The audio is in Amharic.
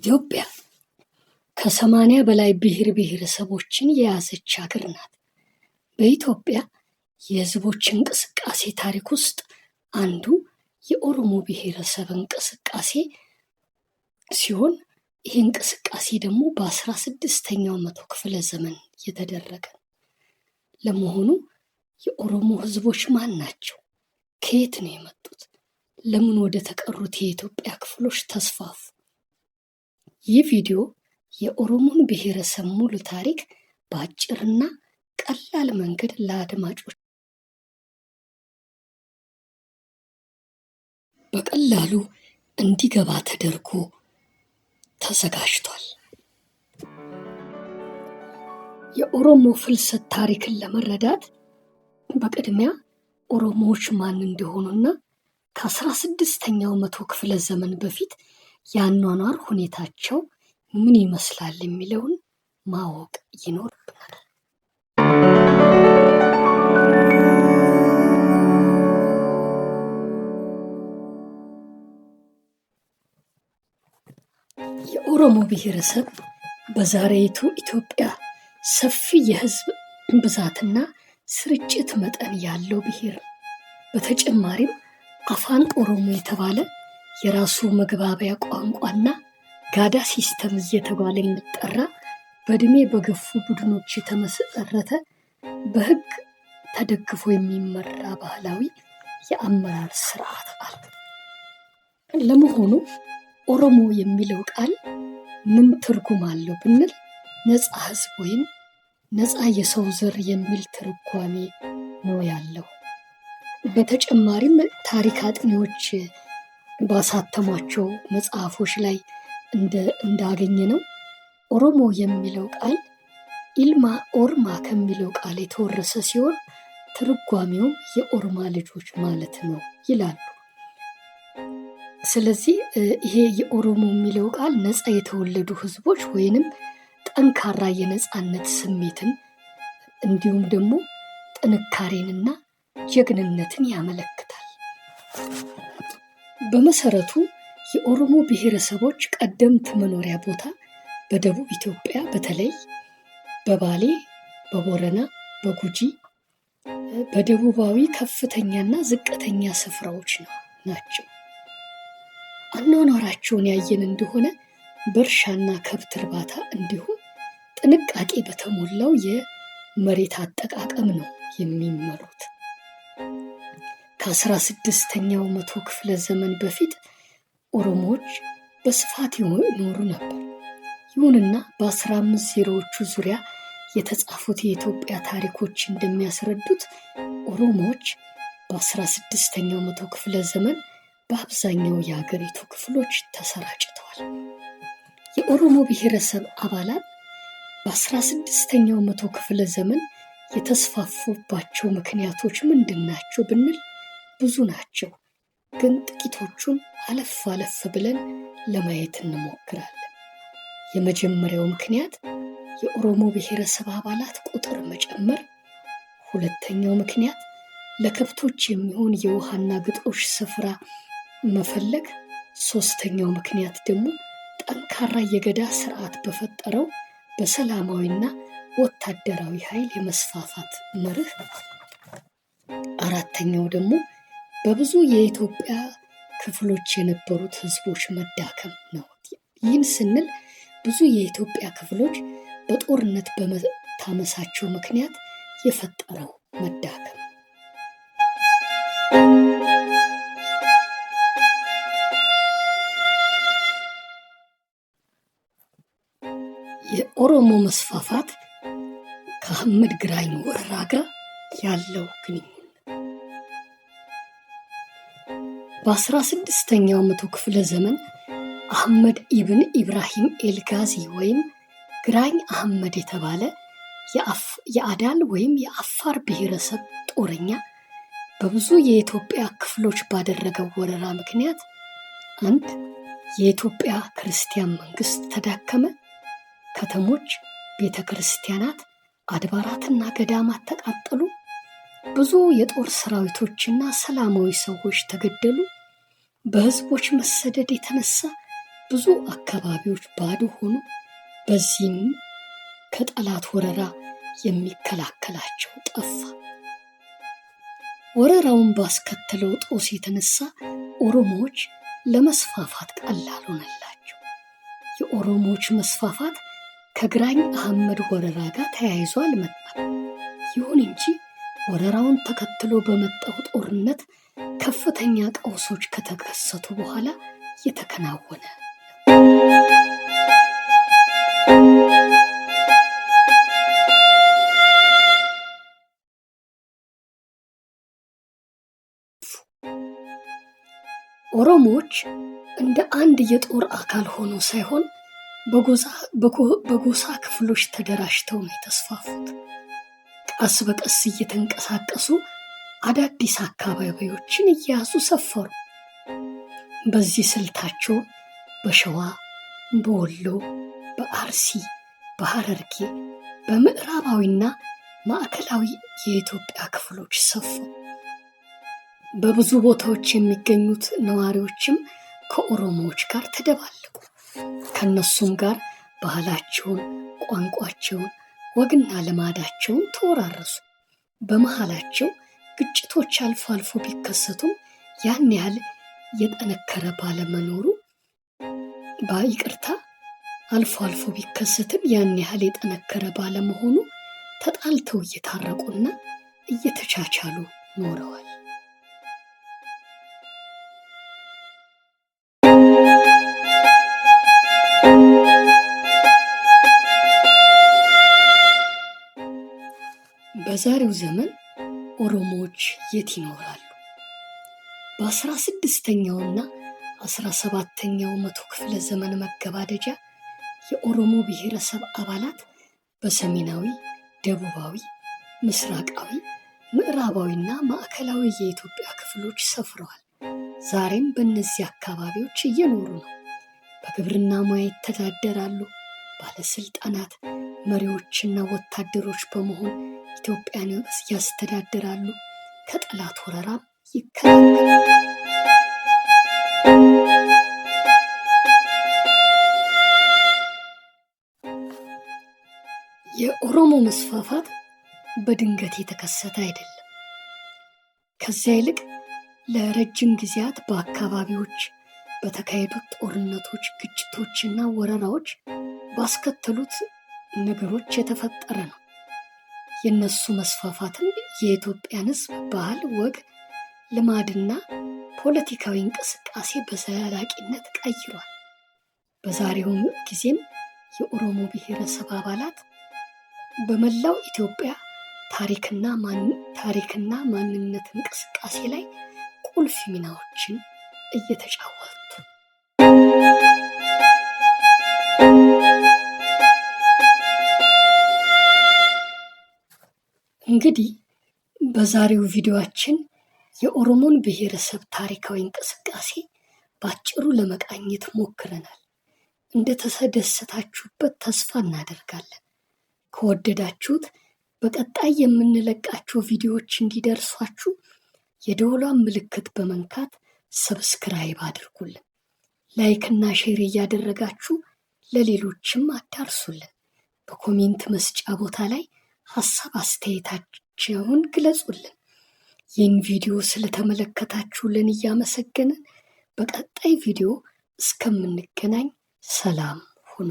ኢትዮጵያ ከ80 በላይ ብሔር ብሔረሰቦችን የያዘች ሀገር ናት። በኢትዮጵያ የህዝቦች እንቅስቃሴ ታሪክ ውስጥ አንዱ የኦሮሞ ብሔረሰብ እንቅስቃሴ ሲሆን ይህ እንቅስቃሴ ደግሞ በ16ኛው መቶ ክፍለ ዘመን የተደረገ ነው። ለመሆኑ የኦሮሞ ህዝቦች ማን ናቸው? ከየት ነው የመጡት? ለምን ወደ ተቀሩት የኢትዮጵያ ክፍሎች ተስፋፉ? ይህ ቪዲዮ የኦሮሞን ብሔረሰብ ሙሉ ታሪክ በአጭርና ቀላል መንገድ ለአድማጮች በቀላሉ እንዲገባ ተደርጎ ተዘጋጅቷል። የኦሮሞ ፍልሰት ታሪክን ለመረዳት በቅድሚያ ኦሮሞዎች ማን እንደሆኑና ከ16ኛው መቶ ክፍለ ዘመን በፊት የአኗኗር ሁኔታቸው ምን ይመስላል የሚለውን ማወቅ ይኖርብናል። የኦሮሞ ብሔረሰብ በዛሬይቱ ኢትዮጵያ ሰፊ የህዝብ ብዛትና ስርጭት መጠን ያለው ብሔር ነው። በተጨማሪም አፋን ኦሮሞ የተባለ የራሱ መግባቢያ ቋንቋና ጋዳ ሲስተም እየተባለ የሚጠራ በእድሜ በገፉ ቡድኖች የተመሰረተ በህግ ተደግፎ የሚመራ ባህላዊ የአመራር ስርዓት አለ። ለመሆኑ ኦሮሞ የሚለው ቃል ምን ትርጉም አለው ብንል ነፃ ህዝብ ወይም ነፃ የሰው ዘር የሚል ትርጓሜ ነው ያለው። በተጨማሪም ታሪክ አጥኚዎች ባሳተሟቸው መጽሐፎች ላይ እንዳገኘ ነው ኦሮሞ የሚለው ቃል ኢልማ ኦርማ ከሚለው ቃል የተወረሰ ሲሆን ትርጓሜውም የኦሮማ ልጆች ማለት ነው ይላሉ። ስለዚህ ይሄ የኦሮሞ የሚለው ቃል ነፃ የተወለዱ ህዝቦች ወይንም ጠንካራ የነፃነት ስሜትን እንዲሁም ደግሞ ጥንካሬንና ጀግንነትን ያመለክታል። በመሰረቱ የኦሮሞ ብሔረሰቦች ቀደምት መኖሪያ ቦታ በደቡብ ኢትዮጵያ በተለይ በባሌ፣ በቦረና፣ በጉጂ፣ በደቡባዊ ከፍተኛና ዝቅተኛ ስፍራዎች ናቸው። አኗኗራቸውን ያየን እንደሆነ በእርሻና ከብት እርባታ እንዲሁም ጥንቃቄ በተሞላው የመሬት አጠቃቀም ነው የሚመሩት። ከ16ኛው መቶ ክፍለ ዘመን በፊት ኦሮሞዎች በስፋት ይኖሩ ነበር። ይሁንና በ1500ዎቹ ዙሪያ የተጻፉት የኢትዮጵያ ታሪኮች እንደሚያስረዱት ኦሮሞዎች በ16ኛው መቶ ክፍለ ዘመን በአብዛኛው የሀገሪቱ ክፍሎች ተሰራጭተዋል። የኦሮሞ ብሔረሰብ አባላት በ16ኛው መቶ ክፍለ ዘመን የተስፋፉባቸው ምክንያቶች ምንድን ናቸው ብንል ብዙ ናቸው፣ ግን ጥቂቶቹን አለፍ አለፍ ብለን ለማየት እንሞክራለን። የመጀመሪያው ምክንያት የኦሮሞ ብሔረሰብ አባላት ቁጥር መጨመር፣ ሁለተኛው ምክንያት ለከብቶች የሚሆን የውሃና ግጦሽ ስፍራ መፈለግ፣ ሶስተኛው ምክንያት ደግሞ ጠንካራ የገዳ ስርዓት በፈጠረው በሰላማዊና ወታደራዊ ኃይል የመስፋፋት መርህ፣ አራተኛው ደግሞ በብዙ የኢትዮጵያ ክፍሎች የነበሩት ህዝቦች መዳከም ነው። ይህን ስንል ብዙ የኢትዮጵያ ክፍሎች በጦርነት በመታመሳቸው ምክንያት የፈጠረው መዳከም። የኦሮሞ መስፋፋት ከአህመድ ግራኝ ወረራ ጋር ያለው ግንኙነት በ16ኛው መቶ ክፍለ ዘመን አህመድ ኢብን ኢብራሂም ኤልጋዚ ወይም ግራኝ አህመድ የተባለ የአዳል ወይም የአፋር ብሔረሰብ ጦረኛ በብዙ የኢትዮጵያ ክፍሎች ባደረገው ወረራ ምክንያት አንድ የኢትዮጵያ ክርስቲያን መንግስት ተዳከመ፣ ከተሞች፣ ቤተ ክርስቲያናት፣ አድባራትና ገዳማት ተቃጠሉ፣ ብዙ የጦር ሰራዊቶችና ሰላማዊ ሰዎች ተገደሉ፣ በህዝቦች መሰደድ የተነሳ ብዙ አካባቢዎች ባዶ ሆኑ። በዚህም ከጠላት ወረራ የሚከላከላቸው ጠፋ። ወረራውን ባስከተለው ጦስ የተነሳ ኦሮሞዎች ለመስፋፋት ቀላል ሆነላቸው። የኦሮሞዎች መስፋፋት ከግራኝ አህመድ ወረራ ጋር ተያይዞ አልመጣም። ይሁን እንጂ ወረራውን ተከትሎ በመጣው ጦርነት ከፍተኛ ቀውሶች ከተከሰቱ በኋላ የተከናወነ ኦሮሞዎች እንደ አንድ የጦር አካል ሆነው ሳይሆን በጎሳ ክፍሎች ተደራጅተው ነው የተስፋፉት። ቀስ በቀስ እየተንቀሳቀሱ አዳዲስ አካባቢዎችን እየያዙ ሰፈሩ። በዚህ ስልታቸው በሸዋ፣ በወሎ፣ በአርሲ፣ በሐረርጌ፣ በምዕራባዊና ማዕከላዊ የኢትዮጵያ ክፍሎች ሰፈሩ። በብዙ ቦታዎች የሚገኙት ነዋሪዎችም ከኦሮሞዎች ጋር ተደባለቁ። ከነሱም ጋር ባህላቸውን፣ ቋንቋቸውን፣ ወግና ልማዳቸውን ተወራረሱ። በመሃላቸው ግጭቶች አልፎ አልፎ ቢከሰቱም ያን ያህል የጠነከረ ባለመኖሩ አልፎ አልፎ ቢከሰትም ያን ያህል የጠነከረ ባለመሆኑ ተጣልተው እየታረቁና እየተቻቻሉ ኖረዋል። በዛሬው ዘመን ኦሮሞዎች የት ይኖራሉ? በ16ኛውና 17ኛው መቶ ክፍለ ዘመን መገባደጃ የኦሮሞ ብሔረሰብ አባላት በሰሜናዊ፣ ደቡባዊ፣ ምስራቃዊ፣ ምዕራባዊና ማዕከላዊ የኢትዮጵያ ክፍሎች ሰፍረዋል። ዛሬም በእነዚህ አካባቢዎች እየኖሩ ነው። በግብርና ሙያ ይተዳደራሉ። ባለስልጣናት፣ መሪዎችና ወታደሮች በመሆን ኢትዮጵያን ያስተዳድራሉ። ከጠላት ወረራም ይከላከላሉ። የኦሮሞ መስፋፋት በድንገት የተከሰተ አይደለም። ከዚያ ይልቅ ለረጅም ጊዜያት በአካባቢዎች በተካሄዱት ጦርነቶች፣ ግጭቶችና ወረራዎች ባስከተሉት ነገሮች የተፈጠረ ነው። የነሱ መስፋፋትም የኢትዮጵያን ሕዝብ ባህል፣ ወግ፣ ልማድና ፖለቲካዊ እንቅስቃሴ በዘላቂነት ቀይሯል። በዛሬው ጊዜም የኦሮሞ ብሔረሰብ አባላት በመላው ኢትዮጵያ ታሪክና ማንነት እንቅስቃሴ ላይ ቁልፍ ሚናዎችን እየተጫወቱ እንግዲህ በዛሬው ቪዲዮአችን የኦሮሞን ብሔረሰብ ታሪካዊ እንቅስቃሴ ባጭሩ ለመቃኘት ሞክረናል። እንደተደሰታችሁበት ተስፋ እናደርጋለን። ከወደዳችሁት በቀጣይ የምንለቃቸው ቪዲዮዎች እንዲደርሷችሁ የደወሏን ምልክት በመንካት ሰብስክራይብ አድርጉልን። ላይክና ሼር እያደረጋችሁ ለሌሎችም አዳርሱልን። በኮሜንት መስጫ ቦታ ላይ ሀሳብ አስተያየታችሁን ግለጹልን። ይህን ቪዲዮ ስለተመለከታችሁልን እያመሰገንን በቀጣይ ቪዲዮ እስከምንገናኝ ሰላም ሁኑ።